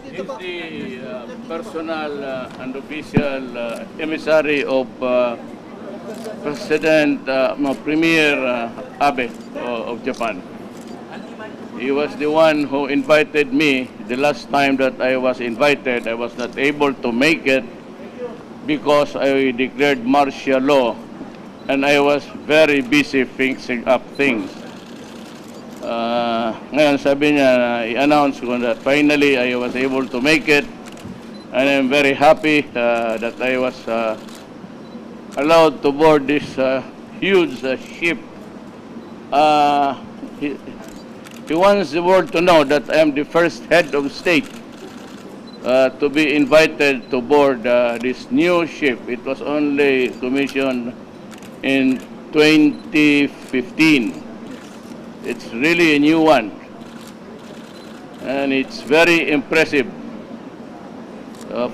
is the personal and official emissary of President Premier Abe of Japan. He was the one who invited me. The last time that I was invited, I was not able to make it because I declared martial law and I was very busy fixing up things. Ngayon sabi niya, i-announce ko that finally I was able to make it, and I'm very happy that I was allowed to board this huge ship. He wants the world to know that I am the first head of state to be invited to board this new ship. It was only commissioned in 2015. It's really a new one, and it's very impressive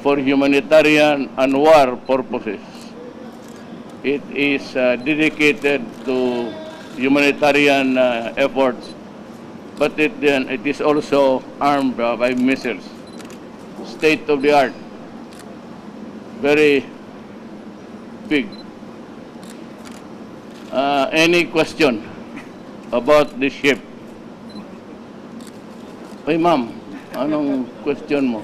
for humanitarian and war purposes. It is dedicated to humanitarian efforts, but it is also armed by missiles. State of the art, very big. Any question about the ship? Ay, ma'am, anong question mo?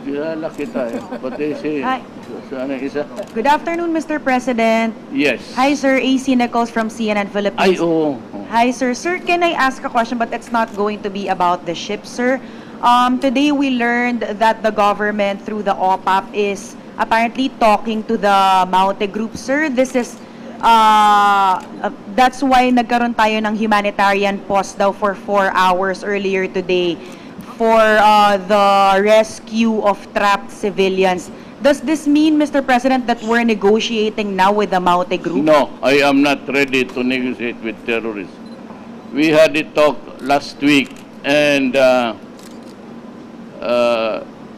Kilala kita eh. Pati si... Hi. Ano isa? Good afternoon, Mr. President. Yes. Hi, sir. AC Nichols from CNN Ay, Philippines. oo. Hi, sir. Sir, can I ask a question, but it's not going to be about the ship, sir? Today we learned that the government, through the OPAP, is apparently talking to the Maute group, sir. This is... that's why nagkaroon tayo ng humanitarian pause daw for 4 hours earlier today for the rescue of trapped civilians. Does this mean, Mr. President, that we're negotiating now with the Maute group? No, I am not ready to negotiate with terrorists. We had a talk last week, and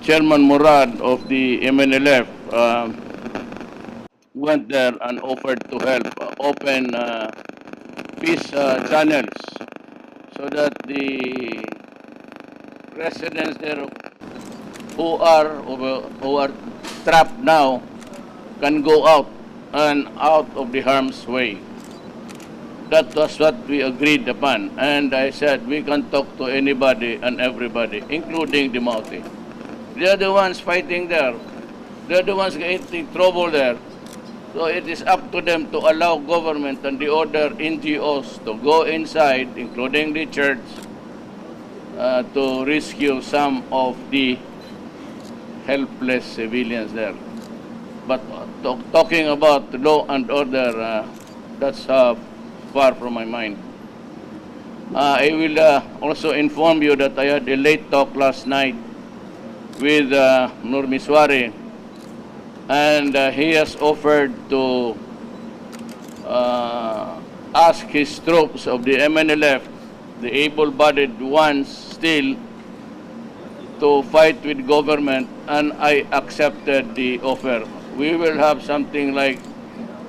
Chairman Murad of the MNLF went there and offered to help open peace channels so that the residents there who are trapped now can go out and out of the harm's way. That was what we agreed upon, and I said we can talk to anybody and everybody, including the Maute. They are the ones fighting there. They are the ones getting trouble there. So it is up to them to allow government and the other NGOs to go inside, including the church, to rescue some of the helpless civilians there. But talking about law and order, that's far from my mind. I will also inform you that I had a late talk last night with Nurmiswari, and he has offered to ask his troops of the MNLF, the able-bodied ones still, to fight with government, and I accepted the offer. We will have something like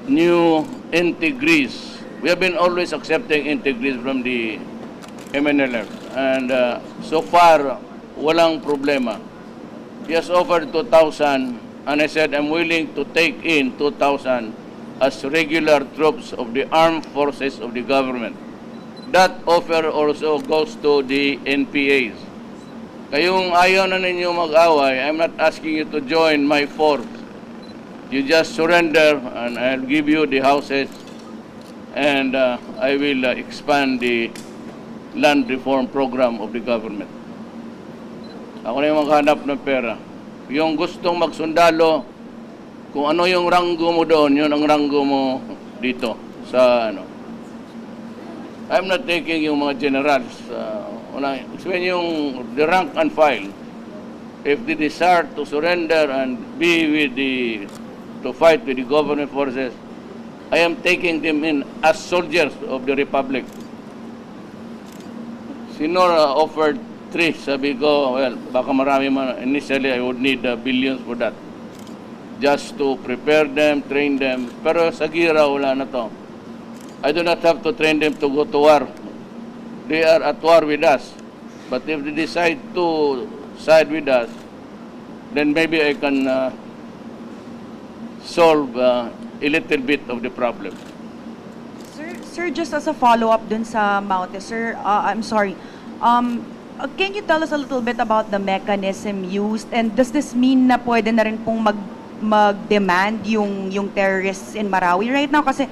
new integris. We have been always accepting integris from the MNLF, and so far, walang problema. He has offered 2,000, and I said I'm willing to take in 2,000 as regular troops of the armed forces of the government. That offer also goes to the NPAs. Kayong ayaw na ninyo mag-away, I'm not asking you to join my force. You just surrender, and I'll give you the houses, and I will expand the land reform program of the government. Ako na yung maghanap ng pera. Yung gustong magsundalo, kung ano yung ranggo mo doon, yun ang ranggo mo dito sa ano. I'm not taking yung mga generals. When yung the rank and file, if they desire to surrender and be with to fight with the government forces, I am taking them in as soldiers of the Republic. Sinora offered 3. Sabi ko, well, baka marami man. Initially, I would need billions for that. Just to prepare them, train them. Pero sa gira, wala na to. I do not have to train them to go to war. They are at war with us. But if they decide to side with us, then maybe I can solve a little bit of the problem. Sir, just as a follow-up dun sa Maute, sir, I'm sorry. Can you tell us a little bit about the mechanism used? And does this mean na pwede na rin pong mag-demand yung terrorists in Marawi right now? Kasi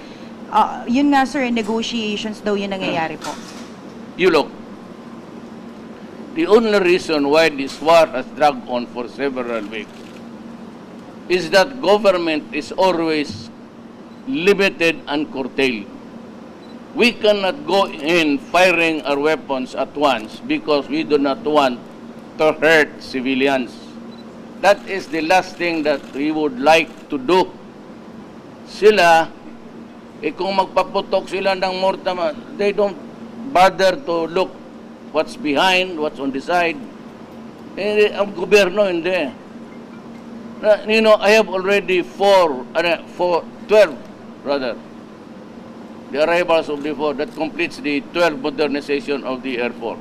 yun nga, sir, negotiations daw yung nangyayari po. You look, the only reason why this war has dragged on for several weeks is that government is always limited and curtailed. We cannot go in firing our weapons at once because we do not want to hurt civilians. That is the last thing that we would like to do. Sila, kung magpaputok sila ng mortar, they don't bother to look what's behind, what's on the side. Ang gobyerno, hindi. You know, I have already 12 rather. The arrivals of the 4, that completes the 12 modernization of the Air Force.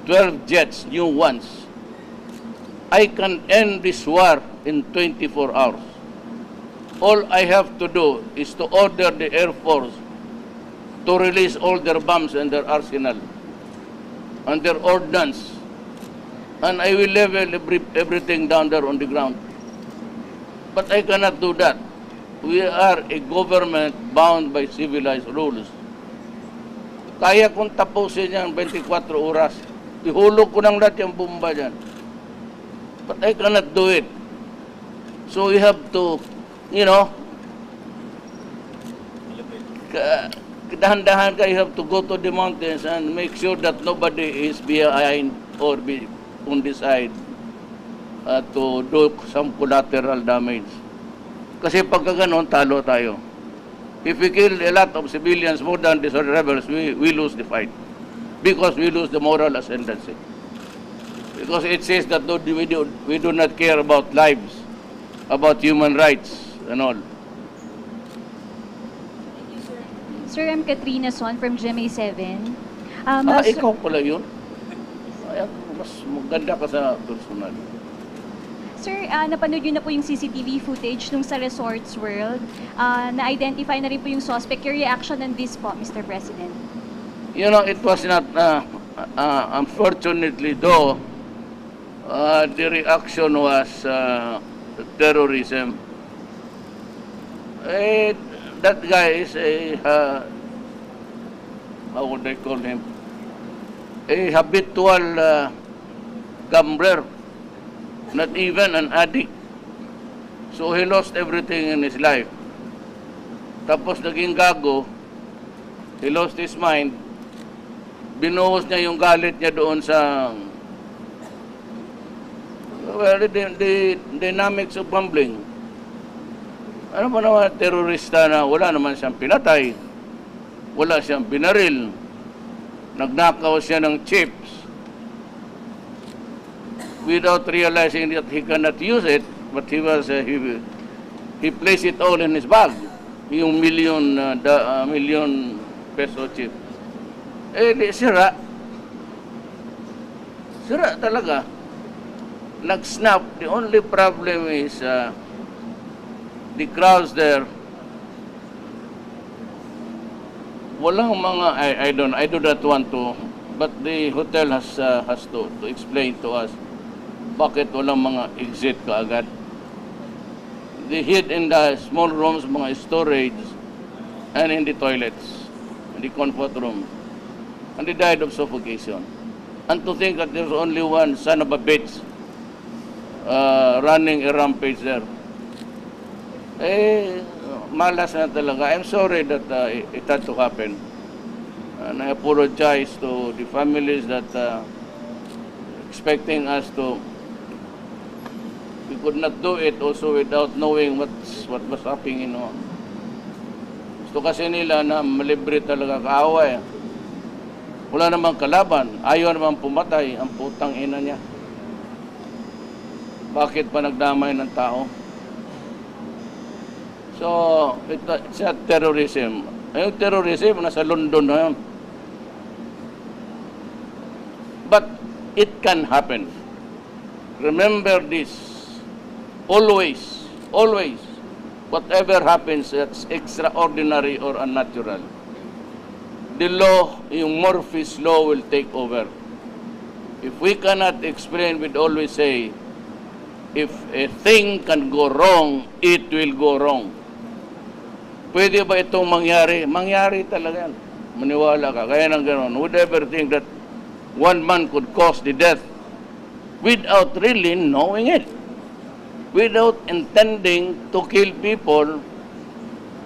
12 jets, new ones. I can end this war in 24 hours. All I have to do is to order the Air Force to release all their bombs and their arsenal and their ordnance. And I will level everything down there on the ground. But I cannot do that. We are a government bound by civilized rules. Kaya kong tapusin yan 24 oras. Ihulog ko ng lahat yung bomba dyan. But I cannot do it. So we have to, you know, dahan-dahan ka, you have to go to the mountains and make sure that nobody is behind or on the side to do some collateral damage. Kasi pagka ganon, talo tayo. If we kill a lot of civilians more than the rebels, we lose the fight. Because we lose the moral ascendancy. Because it says that we do not care about lives, about human rights and all. Sir, I'm Katrina Son from GMA7. Ikaw pala yun? Ay, mas maganda ka sa personal. Sir, napanood yun na po yung CCTV footage nung sa Resorts World. Na-identify na rin po yung suspect. Your reaction on this po, Mr. President? You know, it was not, unfortunately though, the reaction was terrorism. That guy is how would I call him? A habitual gambler. Not even an addict. So he lost everything in his life. Tapos naging gago, he lost his mind, binuhos niya yung galit niya doon sa, well, the dynamics of gambling. Ano ba naman terorista na wala naman siyang pinatay, wala siyang binaril, nagnakaw siya ng chips, without realizing that he cannot use it, but he placed it all in his bag, yung million peso chip. Sira talaga. Nag-snap. The only problem is the crowds there. Walang mga, I do not want to, but the hotel has to explain to us bakit walang mga exit kaagad. They hid in the small rooms, mga storage, and in the toilets, in the comfort room. And they died of suffocation. And to think that there's only one son of a bitch running a rampage there. Malas na talaga. I'm sorry that it had to happen. And I apologize to the families that expecting us to. We could not do it also without knowing what was happening, you know. Gusto kasi nila na malibre talaga kaaway. Wala namang kalaban. Ayaw naman pumatay ang putang ina niya. Bakit pa nagdamay ng tao? So, it's not terrorism. Yung terrorism, nasa London na yun. But it can happen. Remember this. Always, always, whatever happens that's extraordinary or unnatural, the law, yung Murphy's Law will take over. If we cannot explain, we'd always say, if a thing can go wrong, it will go wrong. Pwede ba itong mangyari? Mangyari talaga yan. Maniwala ka. Kaya nang gano'n, would ever think that one man could cause the death without really knowing it, without intending to kill people,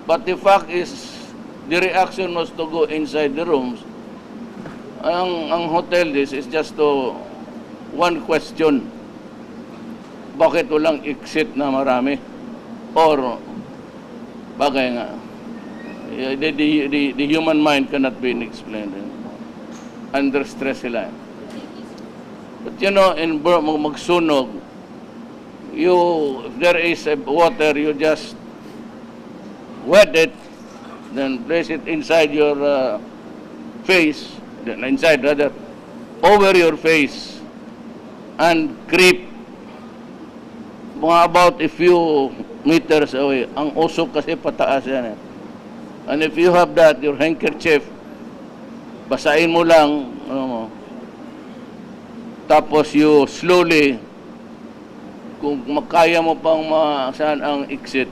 but the fact is, the reaction was to go inside the rooms. Ang hotel this is just to one question, bakit walang exit na marami? Or, bagay nga, the human mind cannot be explained. Under stress sila. But you know, in magsunog, if there is a water, you just wet it, then place it inside your face, inside rather, over your face, and creep mga about a few meters away. Ang usok kasi pataas yan eh. And if you have that, your handkerchief, basahin mo lang, ano mo, tapos you slowly, kung makaya mo pang saan ang exit,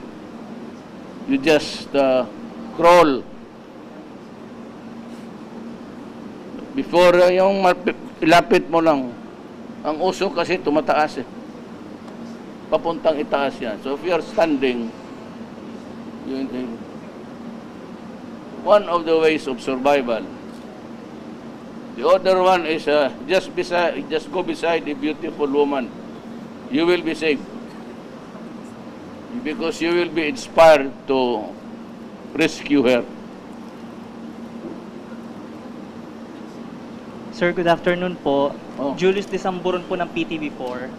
you just crawl. Before yung ilapit mo lang, ang usok kasi tumataas eh. Papuntang itaas yan. So if you are standing, one of the ways of survival. The other one is just go beside a beautiful woman. You will be safe. Because you will be inspired to rescue her. Sir, good afternoon po. Oh. Julius Disamburon po ng PTV4.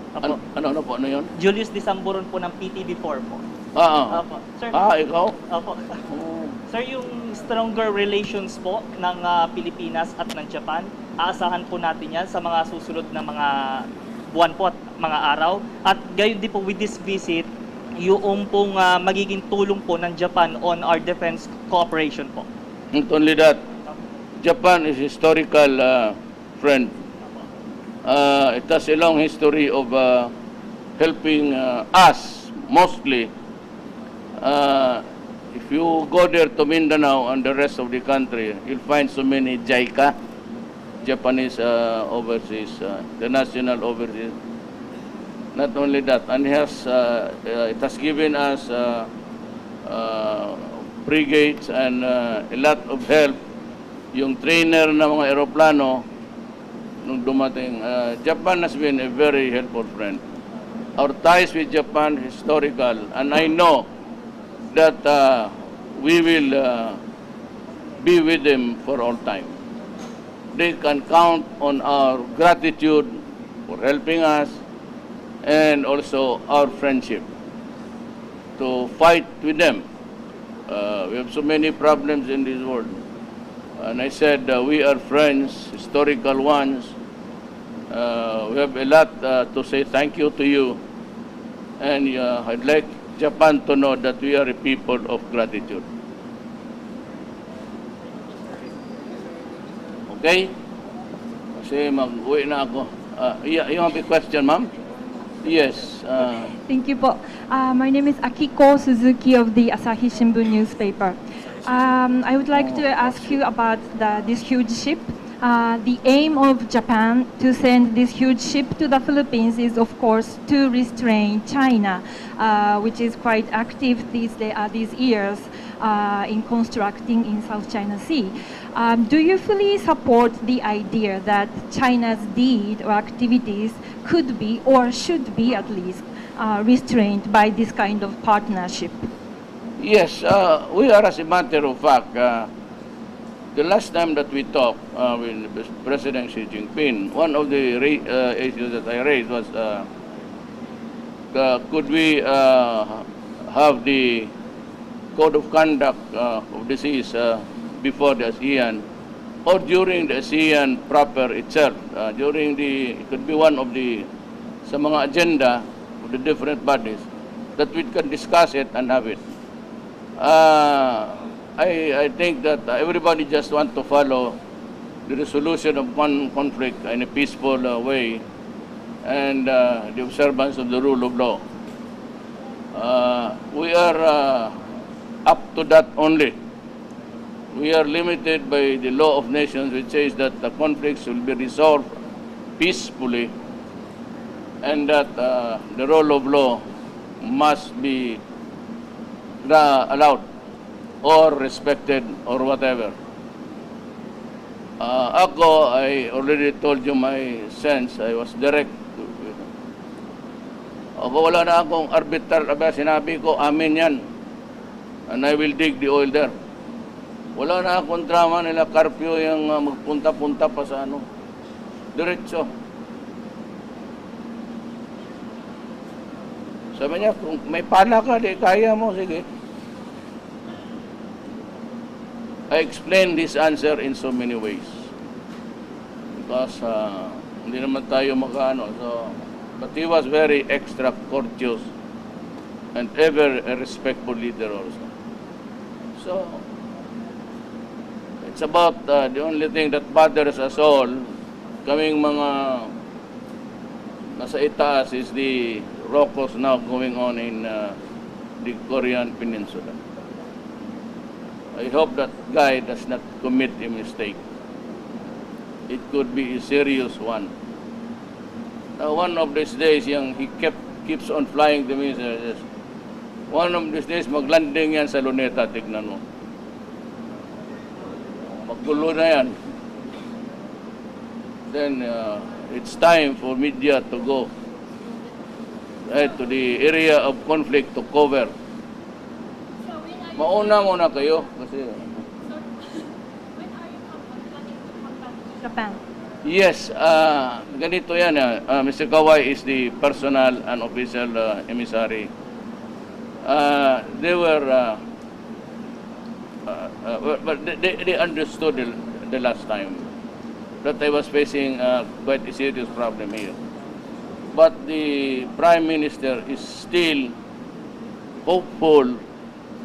Apo. Ano po? Ano yun? Julius Disamburon po ng PTV4 po. Apo. Sir, ikaw? Apo. Sir, yung stronger relations po ng Pilipinas at ng Japan, aasahan po natin yan sa mga susunod na mga buwan po at mga araw. At gayon din po with this visit, yung pong magiging tulong po ng Japan on our defense cooperation po. Not only that, Japan is historical friend. It has a long history of helping us, mostly. If you go there to Mindanao and the rest of the country, you'll find so many JICA, Japanese overseas, the national overseas. Not only that, and it has given us frigates and a lot of help. Yung trainer ng mga aeroplano, nung dumating, Japan has been a very helpful friend. Our ties with Japan is historical, and I know that we will be with them for all time. They can count on our gratitude for helping us and also our friendship to fight with them. We have so many problems in this world. And I said, we are friends, historical ones. We have a lot to say thank you to you. And I'd like Japan to know that we are a people of gratitude. Okay? Kasi mag-uwi na ako. You have a question, ma'am? Yes. Thank you po. My name is Akiko Suzuki of the Asahi Shimbun newspaper. I would like to ask you about this huge ship. The aim of Japan to send this huge ship to the Philippines is, of course, to restrain China, which is quite active these years in constructing in South China Sea. Do you fully support the idea that China's deed or activities could be, or should be at least, restrained by this kind of partnership? Yes, we are, as a matter of fact, the last time that we talked with President Xi Jinping, one of the issues that I raised was, could we have the code of conduct of the seas before the ASEAN or during the ASEAN proper itself, during it could be one of the, sa mga agenda of the different bodies, that we can discuss it and have it. I think that everybody just want to follow the resolution of one conflict in a peaceful way, and the observance of the rule of law. We are up to that only. We are limited by the law of nations, which says that the conflicts will be resolved peacefully, and that the rule of law must be allowed or respected or whatever. Ako, I already told you my sense. I was direct. Ako, wala na akong arbitral. Sinabi ko, amin yan. And I will dig the oil there. Wala na akong drama nila, curfew yung magpunta-punta pa sa ano. Diretso. Sabi niya, kung may pala ka, di kaya mo, sige. I explained this answer in so many ways. Because hindi naman tayo makaano. So, but he was very extra courteous and ever a respectful leader also. So, it's about the only thing that bothers us all, kaming mga nasa itaas, is the rockos now going on in the Korean Peninsula. I hope that guy does not commit a mistake. It could be a serious one. Now, one of these days, he keeps on flying the missiles. One of these days, maglanding yan sa Luneta, tignan mo. Maggulo na yan. Then, it's time for media to go to the area of conflict to cover. Mauna muna kayo kasi Japan. yes, ganito yan. Mr. Kawai is the personal and official emissary. They were but they understood the last time that I was facing quite a serious problem here. But the Prime Minister is still hopeful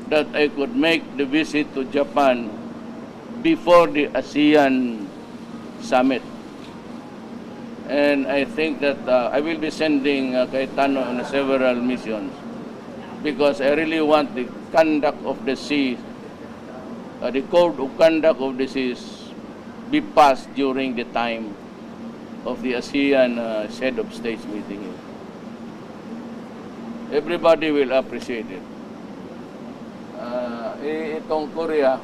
that I could make the visit to Japan before the ASEAN summit. And I think that I will be sending Cayetano on several missions because I really want the conduct of the sea, the code of conduct of the seas be passed during the time of the ASEAN head of states meeting. Everybody will appreciate it. Itong Korea,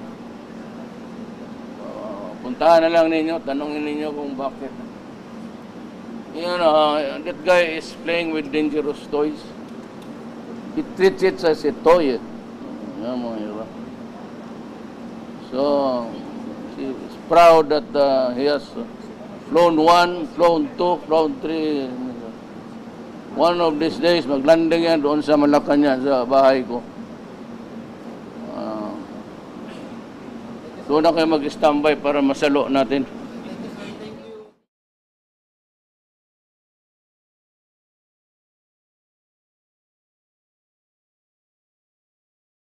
puntahan na lang ninyo, tanongin ninyo kung bakit. You know, that guy is playing with dangerous toys. He treats it as a toy. So, he is proud that he has flown 1, flown 2, flown 3. One of these days, maglanding yan doon sa Malacanang sa bahay ko. Doon na kayo mag-standby para masalo natin.